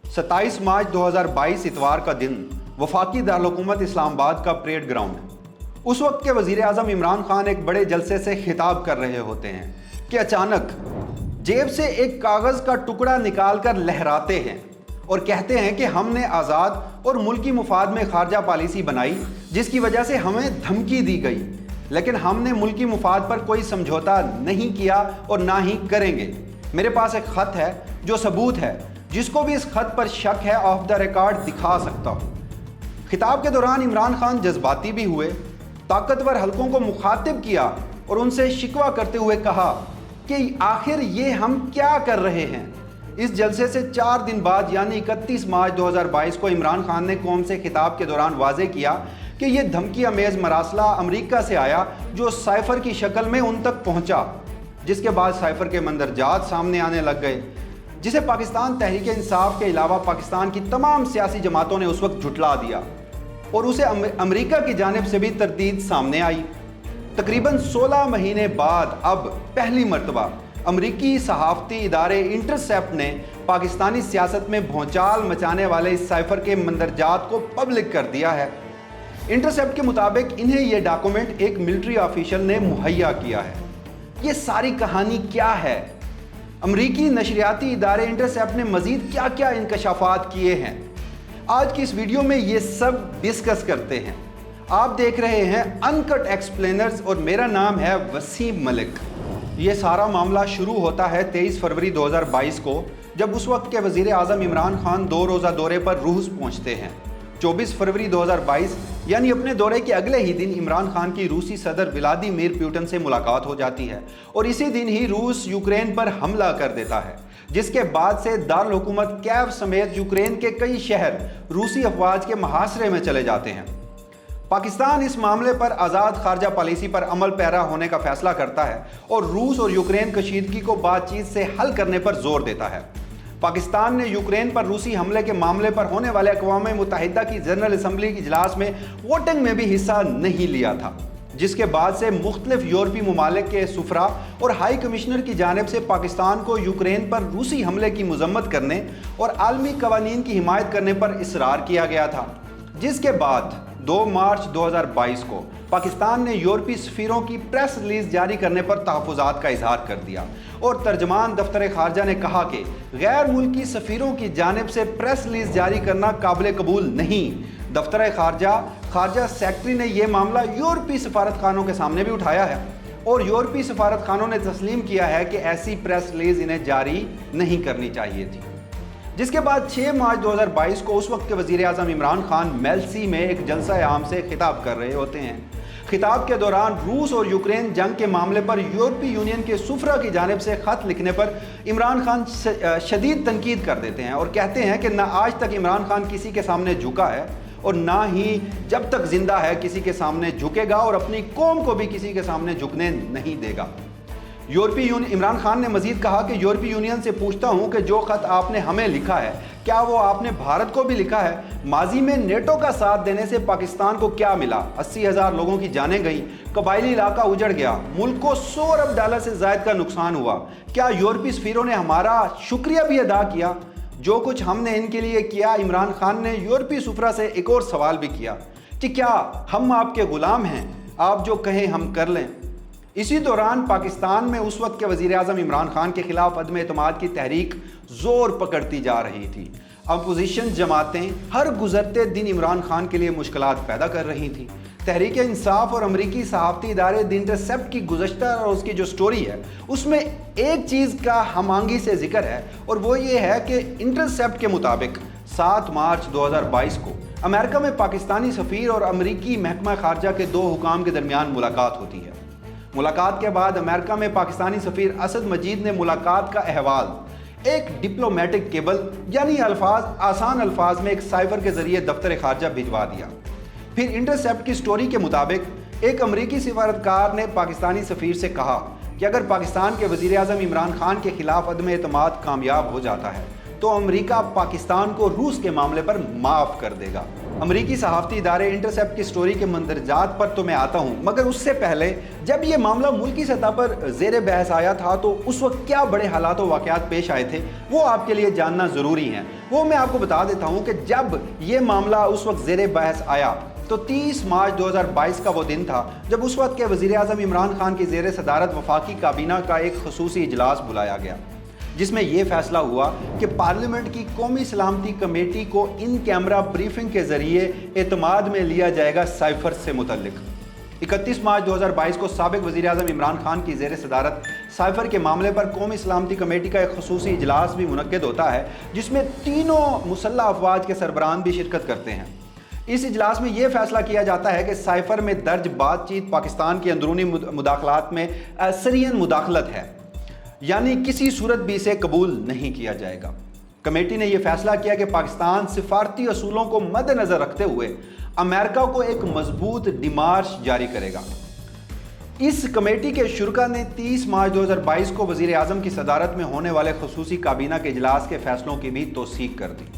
27 मार्च 2022 इतवार का दिन वफाकी दारुल-हुकूमत इस्लामाबाद का परेड ग्राउंड। उस वक्त के वजीर आज़म इमरान खान एक बड़े जलसे से खिताब कर रहे होते हैं कि अचानक जेब से एक कागज़ का टुकड़ा निकाल कर लहराते हैं और कहते हैं कि हमने आज़ाद और मुल्की मुफाद में खारजा पॉलिसी बनाई जिसकी वजह से हमें धमकी दी गई, लेकिन हमने मुल्की मुफाद पर कोई समझौता नहीं किया और ना ही करेंगे। मेरे पास एक ख़त है जो सबूत है, जिसको भी इस ख़त पर शक है ऑफ द रिकॉर्ड दिखा सकता हूँ। खिताब के दौरान इमरान खान जज्बाती भी हुए, ताकतवर हलकों को मुखातिब किया और उनसे शिकवा करते हुए कहा कि आखिर ये हम क्या कर रहे हैं। इस जलसे से 4 दिन बाद यानी 31 मार्च 2022 को इमरान खान ने कौम से खिताब के दौरान वाज़े किया कि ये धमकी अमेज़ मरासला अमेरिका से आया जो साइफ़र की शक्ल में उन तक पहुंचा, जिसके बाद साइफ़र के मंदरजात सामने आने लग गए, जिसे पाकिस्तान तहरीक इंसाफ के अलावा पाकिस्तान की तमाम सियासी जमातों ने उस वक्त झुटला दिया और उसे अमेरिका की जानिब से भी तरदीद सामने आई। तकरीबन 16 महीने बाद अब पहली मरतबा अमरीकी सहाफ़ती इदारे इंटरसेप्ट ने पाकिस्तानी सियासत में भौचाल मचाने वाले इस साइफ़र के मंदरजात को पब्लिक कर दिया है। इंटरसेप्ट के मुताबिक इन्हें यह डॉक्यूमेंट एक मिलिट्री ऑफिशियल ने मुहैया किया है। ये सारी कहानी क्या है? अमरीकी नशरियाती इदारे इंटरसेप्ट ने मज़ीद क्या क्या इंकशाफात किए हैं? आज की इस वीडियो में ये सब डिस्कस करते हैं। आप देख रहे हैं अनकट एक्सप्लेनर्स और मेरा नाम है वसीम मलिक। ये सारा मामला शुरू होता है 23 फरवरी 2022 को, जब उस वक्त के वज़ीर आज़म इमरान खान 2 रोज़ा दौरे पर रूस पहुँचते हैं। 24 फरवरी 2022 यानी अपने दौरे के अगले ही दिन इमरान खान की रूसी सदर व्लादिमीर पुतिन से मुलाकात हो जाती है और इसी दिन ही रूस यूक्रेन पर हमला कर देता है, जिसके बाद से दारुल-हुकूमत कैव समेत यूक्रेन के कई शहर रूसी अफवाज के मुहासरे में चले जाते हैं। पाकिस्तान इस मामले पर आज़ाद खारजा पॉलिसी पर अमल पैरा होने का फैसला करता है और रूस और यूक्रेन कशीदगी को बातचीत से हल करने पर जोर देता है। पाकिस्तान ने यूक्रेन पर रूसी हमले के मामले पर होने वाले अक़वाम मुत्तहिदा की जनरल असम्बली के इजलास में वोटिंग में भी हिस्सा नहीं लिया था, जिसके बाद से मुख्तलिफ यूरोपीय ममालिक के सुफरा और हाई कमिश्नर की जानिब से पाकिस्तान को यूक्रेन पर रूसी हमले की मजम्मत करने और आलमी कवानीन की हिमायत करने पर इसरार किया गया था। जिसके बाद 2 मार्च 2022 को पाकिस्तान ने यूरोपीय सफ़ीरों की प्रेस रिलीज जारी करने पर तहफ़्फ़ुज़ात का इजहार कर दिया और तर्जमान दफ्तर खारजा ने कहा कि गैर मुल्की सफ़ीरों की जानिब से प्रेस रिलीज जारी करना काबिल कबूल नहीं। दफ्तर खारजा सेक्रेटरी ने यह मामला यूरोपीय सफारत खानों के सामने भी उठाया है और यूरोपीय सफारत खानों ने तस्लीम किया है कि ऐसी प्रेस रिलीज इन्हें जारी नहीं करनी चाहिए थी। जिसके बाद 6 मार्च 2022 को उस वक्त के वज़ीर आज़म इमरान खान मेल्सी में एक जलसा आम से खिताब कर रहे होते हैं। खिताब के दौरान रूस और यूक्रेन जंग के मामले पर यूरोपीय यूनियन के सुफरा की जानिब से ख़त लिखने पर इमरान खान शदीद तनकीद कर देते हैं और कहते हैं कि ना आज तक इमरान खान किसी के सामने झुका है और ना ही जब तक जिंदा है किसी के सामने झुकेगा और अपनी कौम को भी किसी के सामने झुकने नहीं देगा। इमरान खान ने मजीद कहा कि यूरोपीय यूनियन से पूछता हूं कि जो ख़त आपने हमें लिखा है क्या वो आपने भारत को भी लिखा है? माजी में नेटो का साथ देने से पाकिस्तान को क्या मिला? 80,000 लोगों की जानें गई, कबायली इलाका उजड़ गया, मुल्क को $100 अरब से ज़ायद का नुकसान हुआ। क्या यूरोपीय सफ़ीरों ने हमारा शुक्रिया भी अदा किया? जो कुछ हमने इनके लिए किया। इमरान खान ने यूरोपीय सुफरा से एक और सवाल भी किया कि क्या हम आपके ग़ुलाम हैं, आप जो कहें हम कर लें। इसी दौरान पाकिस्तान में उस वक्त के वज़ीर आज़म इमरान खान के खिलाफ अदम एतमाद की तहरीक ज़ोर पकड़ती जा रही थी। अपोजिशन जमातें हर गुजरते दिन इमरान खान के लिए मुश्किलात पैदा कर रही थी। तहरीक इंसाफ और अमरीकी सहाफ़ती इदारे द इंटरसेप्ट की गुज़श्ता और उसकी जो स्टोरी है उसमें एक चीज़ का हमांगी से जिक्र है और वो ये है कि इंटरसेप्ट के मुताबिक 7 मार्च 2022 को अमेरिका में पाकिस्तानी सफ़ीर और अमरीकी महकमा खारजा के 2 हुकाम के दरमियान मुलाकात होती है। मुलाकात के बाद अमेरिका में पाकिस्तानी सफ़ीर असद मजीद ने मुलाकात का अहवाल एक डिप्लोमेटिक केबल यानी आसान अल्फाज में एक साइफ़र के ज़रिए दफ्तर खारजा भिजवा दिया। फिर इंटरसेप्ट की स्टोरी के मुताबिक एक अमरीकी सिफारतकार ने पाकिस्तानी सफ़ीर से कहा कि अगर पाकिस्तान के वज़ीर आज़म इमरान खान के खिलाफ अदम एतमाद कामयाब हो जाता है तो अमरीका पाकिस्तान को रूस के मामले पर माफ़ कर देगा। अमरीकी सहाफ़ती इदारे इंटरसेप्ट की स्टोरी के मंदरजात पर तो मैं आता हूँ, मगर उससे पहले जब ये मामला मुल्की सतह पर ज़ेर बहस आया था तो उस वक्त क्या बड़े हालात व वाक़यात पेश आए थे वो आपके लिए जानना ज़रूरी है। वो मैं आपको बता देता हूँ कि जब ये मामला उस वक्त ज़ेर बहस आया तो 30 मार्च 2022 का वो दिन था जब उस वक्त के वज़ीर आज़म इमरान खान की ज़ेर सदारत वफाकी काबीना का एक ख़ुसूसी इजलास बुलाया गया, जिसमें यह फैसला हुआ कि पार्लियामेंट की कौमी सलामती कमेटी को इन कैमरा ब्रीफिंग के ज़रिए एतमाद में लिया जाएगा साइफर से मुतल्लिक। 31 मार्च 2022 को साबिक वज़ीर आज़म इमरान खान की ज़ेर सदारत साइफर के मामले पर कौमी सलामती कमेटी का एक ख़ुसूसी इजलास भी मुनक्किद होता है, जिसमें तीनों मुसल्लह अफवाज के सरबराहान भी शिरकत करते हैं। इस इजलास में यह फैसला किया जाता है कि साइफर में दर्ज बातचीत पाकिस्तान की अंदरूनी मुदाखलात में सरियन मुदाखलत है, यानी किसी सूरत भी इसे कबूल नहीं किया जाएगा। कमेटी ने यह फैसला किया कि पाकिस्तान सिफारती असूलों को मद्देनज़र रखते हुए अमेरिका को एक मजबूत डिमार्श जारी करेगा। इस कमेटी के शुरा ने 30 मार्च 2022 को वज़ीर आज़म की सदारत में होने वाले ख़ुसूसी काबीना के इजलास के फैसलों की भी तौसीक कर दी।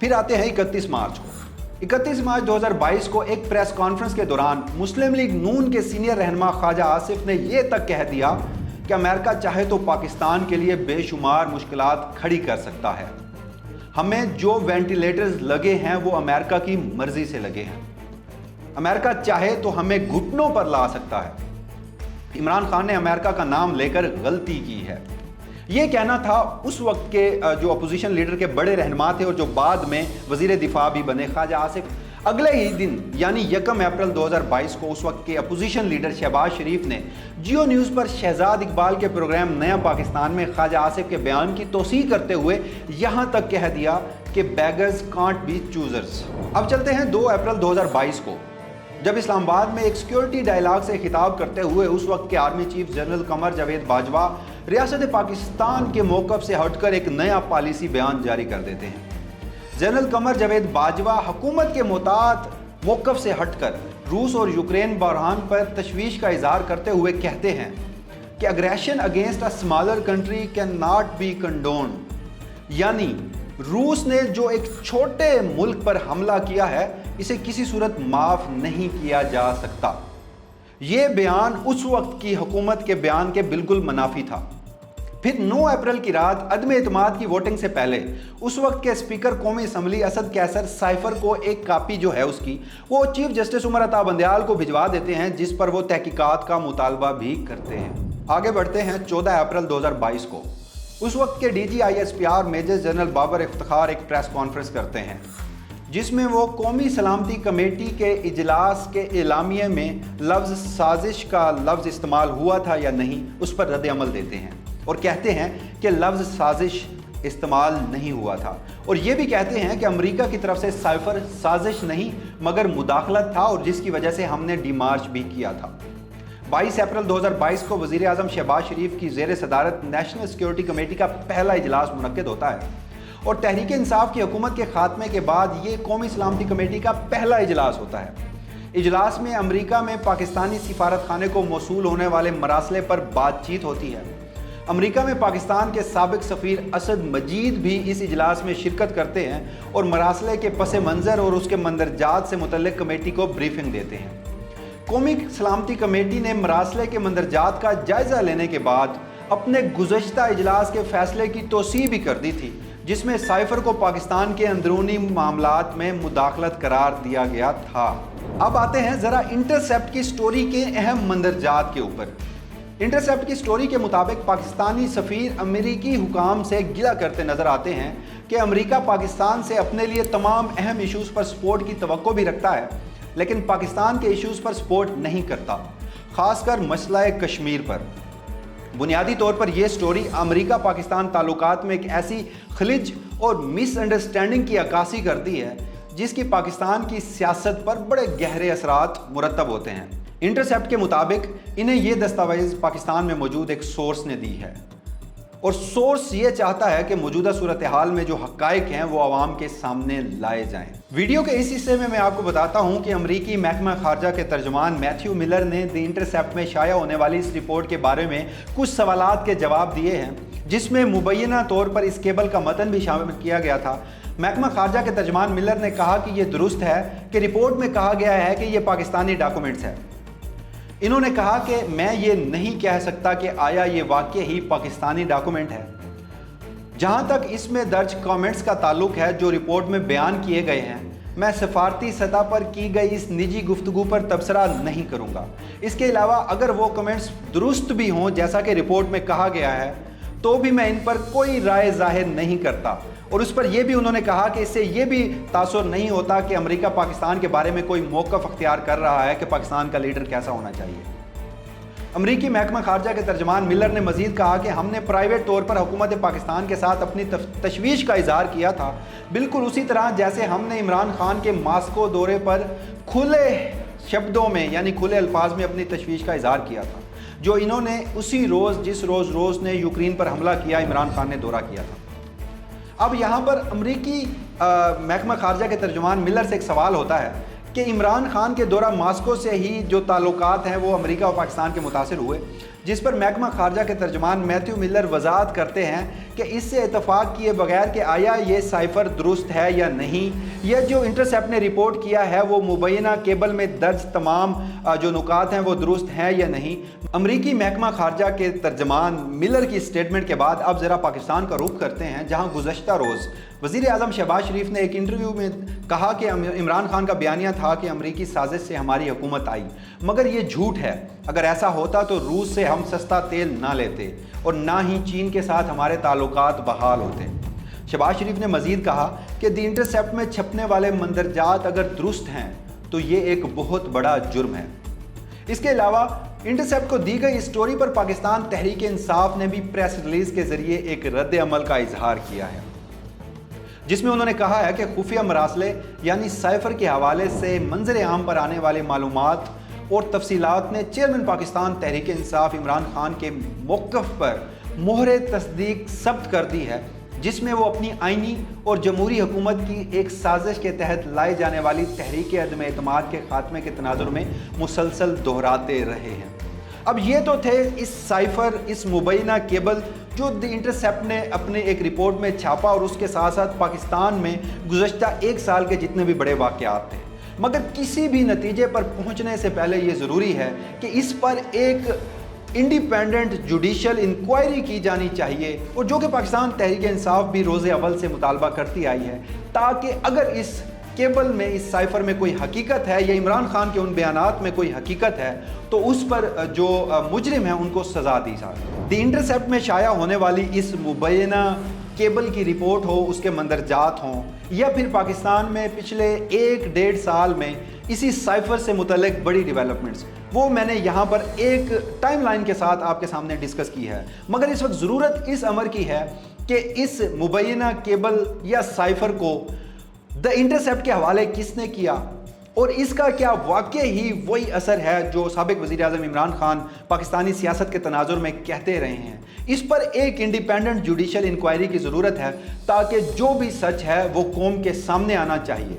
फिर आते हैं 31 मार्च को। 31 मार्च 2022 को एक प्रेस कॉन्फ्रेंस के दौरान मुस्लिम लीग नून के सीनियर रहनुमा ख्वाजा आसिफ ने यह तक कह दिया कि अमेरिका चाहे तो पाकिस्तान के लिए बेशुमार मुश्किलात खड़ी कर सकता है। हमें जो वेंटिलेटर्स लगे हैं वो अमेरिका की मर्जी से लगे हैं। अमेरिका चाहे तो हमें घुटनों पर ला सकता है। इमरान खान ने अमेरिका का नाम लेकर गलती की है। ये कहना था उस वक्त के जो अपोजिशन लीडर के बड़े रहनुमा थे और जो बाद में वजीर दिफा भी बने, ख्वाजा आसिफ। अगले ही दिन यानी 1 अप्रैल 2022 को उस वक्त के अपोजिशन लीडर शहबाज शरीफ ने जियो न्यूज़ पर शहजाद इकबाल के प्रोग्राम नया पाकिस्तान में ख्वाजा आसिफ के बयान की तौसीह करते हुए यहाँ तक कह दिया कि बेगर्स कांट बी चूजर्स। अब चलते हैं 2 अप्रैल 2022 को, जब इस्लामाबाद में एक सिक्योरिटी डायलॉग से खिताब करते हुए उस वक्त के army chief general Qamar Javed Bajwa रियासत पाकिस्तान के मौक़िफ़ से हटकर एक नया पॉलिसी बयान जारी कर देते हैं। जनरल कमर जावेद बाजवा हुकूमत के मुतात मौक़िफ़ से हटकर रूस और यूक्रेन बहरान पर तशवीश का इजहार करते हुए कहते हैं कि aggression against a smaller country can not be condone, यानी रूस ने जो एक छोटे मुल्क पर हमला किया है इसे किसी सूरत माफ़ नहीं किया जा सकता। ये बयान उस वक्त की हुकूमत के बयान के बिल्कुल मुनाफी था। फिर 9 अप्रैल की रात अदम एतमाद की वोटिंग से पहले उस वक्त के स्पीकर कौमी असम्बली असद कैसर साइफर को एक कापी जो है उसकी वो चीफ जस्टिस उमर अता बंदयाल को भिजवा देते हैं, जिस पर वो तहकीकात का मुतालबा भी करते हैं। आगे बढ़ते हैं 14 अप्रैल 2022 को। उस वक्त के DGISPR major general Babar Iftikhar एक प्रेस कॉन्फ्रेंस करते हैं, जिसमें वो कौमी सलामती कमेटी के इजलास के एलामिये में लफ्ज़ साजिश का लफ्ज़ इस्तेमाल हुआ था या नहीं उस पर रद्द अमल देते हैं और कहते हैं कि लफ्ज़ साजिश इस्तेमाल नहीं हुआ था, और ये भी कहते हैं कि अमेरिका की तरफ से साइफर साजिश नहीं मगर मुदाखलत था और जिसकी वजह से हमने डिमार्च भी किया था। 22 अप्रैल 2022 को वज़ीर आज़म शहबाज शरीफ की ज़ेर सदारत नेशनल सिक्योरिटी कमेटी का पहला इजलास मुनक्किद होता है और तहरीक इंसाफ की हुकूमत के खात्मे के बाद ये कौमी सलामती कमेटी का पहला इजलास होता है। इजलास में अमेरिका में पाकिस्तानी सिफारत खाने को मौसूल होने वाले मरासले पर बातचीत होती है। अमेरिका में पाकिस्तान के साबिक सफ़ीर असद मजीद भी इस इजलास में शिरकत करते हैं और मरासले के पस मंज़र और उसके मंदरजात से मुतल्लिक़ कमेटी को ब्रीफिंग देते हैं। कौमी सलामती कमेटी ने मरासले के मंदरजात का जायज़ा लेने के बाद अपने गुज़श्ता इजलास के फ़ैसले की तौसीह भी कर दी थी, जिसमें साइफर को पाकिस्तान के अंदरूनी मामलात में मुदाखलत करार दिया गया था। अब आते हैं ज़रा इंटरसेप्ट की स्टोरी के अहम मंदरजात के ऊपर। इंटरसेप्ट की स्टोरी के मुताबिक पाकिस्तानी सफ़ीर अमेरिकी हुकाम से गिला करते नज़र आते हैं कि अमेरिका पाकिस्तान से अपने लिए तमाम अहम इशूज़ पर सपोर्ट की तवक्को भी रखता है, लेकिन पाकिस्तान के इशूज़ पर सपोर्ट नहीं करता, ख़ासकर मसला कश्मीर पर। बुनियादी तौर पर यह स्टोरी अमेरिका पाकिस्तान ताल्लुकात में एक ऐसी खलिज और मिसअंडरस्टैंडिंग की अक्कासी करती है जिसकी पाकिस्तान की सियासत पर बड़े गहरे असरात मुरतब होते हैं। इंटरसेप्ट के मुताबिक इन्हें यह दस्तावेज़ पाकिस्तान में मौजूद एक सोर्स ने दी है और सोर्स ये चाहता है कि मौजूदा सूरत हाल में जो हक़ाइक़ हैं वो आवाम के सामने लाए जाएं। वीडियो के इस हिस्से में मैं आपको बताता हूं कि अमरीकी महकमा खारजा के तर्जमान मैथ्यू मिलर ने द इंटरसेप्ट में शाया होने वाली इस रिपोर्ट के बारे में कुछ सवालात के जवाब दिए हैं, जिसमें मुबैना तौर पर इस केबल का मतन भी शामिल किया गया था, محکمہ خارجہ کے ترجمان ملر نے کہا کہ یہ درست ہے کہ رپورٹ میں کہا گیا ہے کہ یہ پاکستانی ڈاکومنٹس ہے۔ انہوں نے کہا کہ میں یہ نہیں کہہ سکتا کہ آیا یہ واقع ہی پاکستانی ڈاکومنٹ ہے۔ جہاں تک اس میں درج کامنٹس کا تعلق ہے جو رپورٹ میں بیان کیے گئے ہیں، میں سفارتی سطح پر کی گئی اس نجی گفتگو پر تبصرہ نہیں کروں گا۔ اس کے علاوہ اگر وہ کامنٹس درست بھی ہوں جیسا کہ رپورٹ میں کہا گیا ہے تو بھی میں ان پر کوئی رائے ظاہر نہیں کرتا، اور اس پر یہ بھی انہوں نے کہا کہ اس سے یہ بھی تاثر نہیں ہوتا کہ امریکہ پاکستان کے بارے میں کوئی موقف اختیار کر رہا ہے کہ پاکستان کا لیڈر کیسا ہونا چاہیے۔ امریکی محکمہ خارجہ کے ترجمان ملر نے مزید کہا کہ ہم نے پرائیویٹ طور پر حکومت پاکستان کے ساتھ اپنی تشویش کا اظہار کیا تھا، بالکل اسی طرح جیسے ہم نے عمران خان کے ماسکو دورے پر کھلے شبدوں میں یعنی کھلے الفاظ میں اپنی تشویش کا اظہار کیا تھا، جو انہوں نے اسی روز جس روز نے یوکرین پر حملہ کیا عمران خان نے دورہ کیا تھا۔ اب یہاں پر امریکی محکمہ خارجہ کے ترجمان ملر سے ایک سوال ہوتا ہے کہ عمران خان کے دورہ ماسکو سے ہی جو تعلقات ہیں وہ امریکہ اور پاکستان کے متاثر ہوئے، جس پر محکمہ خارجہ کے ترجمان میتھیو ملر وضاحت کرتے ہیں کہ اس سے اتفاق کیے بغیر کہ آیا یہ سائفر درست ہے یا نہیں، یہ جو انٹرسیپٹ نے رپورٹ کیا ہے وہ مبینہ کیبل میں درج تمام جو نکات ہیں وہ درست ہیں یا نہیں۔ امریکی محکمہ خارجہ کے ترجمان ملر کی سٹیٹمنٹ کے بعد اب ذرا پاکستان کا رخ کرتے ہیں، جہاں گزشتہ روز وزیر اعظم شہباز شریف نے ایک انٹرویو میں کہا کہ عمران خان کا بیانیہ تھا کہ امریکی سازش سے ہماری حکومت آئی، مگر یہ جھوٹ ہے۔ اگر ایسا ہوتا تو روس سے ہم سستا تیل نہ لیتے اور نہ ہی چین کے ساتھ ہمارے تعلقات بحال ہوتے۔ شہباز شریف نے مزید کہا کہ دی انٹرسیپٹ میں چھپنے والے مندرجات اگر درست ہیں تو یہ ایک بہت بڑا جرم ہے۔ اس کے علاوہ انٹرسیپٹ کو دی گئی اسٹوری پر پاکستان تحریک انصاف نے بھی پریس ریلیز کے ذریعے ایک رد عمل کا اظہار کیا ہے، جس میں انہوں نے کہا ہے کہ خفیہ مراسلے یعنی سائفر کے حوالے سے منظر عام پر آنے والے معلومات اور تفصیلات نے چیئرمین پاکستان تحریک انصاف عمران خان کے موقف پر مہر تصدیق ثبت کر دی ہے، جس میں وہ اپنی آئینی اور جمہوری حکومت کی ایک سازش کے تحت لائے جانے والی تحریک عدم اعتماد کے خاتمے کے تناظر میں مسلسل دہراتے رہے ہیں۔ اب یہ تو تھے اس سائفر، اس مبینہ کیبل جو دی انٹرسیپٹ نے اپنے ایک رپورٹ میں چھاپا، اور اس کے ساتھ ساتھ پاکستان میں گزشتہ ایک سال کے جتنے بھی بڑے واقعات تھے، مگر کسی بھی نتیجے پر پہنچنے سے پہلے یہ ضروری ہے کہ اس پر ایک انڈیپینڈنٹ جوڈیشل انکوائری کی جانی چاہیے، اور جو کہ پاکستان تحریک انصاف بھی روز اول سے مطالبہ کرتی آئی ہے، تاکہ اگر اس کیبل میں، اس سائفر میں کوئی حقیقت ہے یا عمران خان کے ان بیانات میں کوئی حقیقت ہے تو اس پر جو مجرم ہیں ان کو سزا دی جائے۔ دی انٹرسیپٹ میں شائع ہونے والی اس مبینہ کیبل کی رپورٹ ہو، اس کے مندرجات ہوں، یا پھر پاکستان میں پچھلے 1-1.5 سال میں اسی سائفر سے متعلق بڑی ڈیولپمنٹس، وہ میں نے یہاں پر ایک ٹائم لائن کے ساتھ آپ کے سامنے ڈسکس کی ہے، مگر اس وقت ضرورت اس امر کی ہے کہ اس مبینہ کیبل یا سائفر کو دی انٹرسیپٹ کے حوالے کس نے کیا، اور اس کا کیا واقع ہی وہی اثر ہے جو سابق وزیر اعظم عمران خان پاکستانی سیاست کے تناظر میں کہتے رہے ہیں۔ اس پر ایک انڈیپینڈنٹ جوڈیشل انکوائری کی ضرورت ہے تاکہ جو بھی سچ ہے وہ قوم کے سامنے آنا چاہیے۔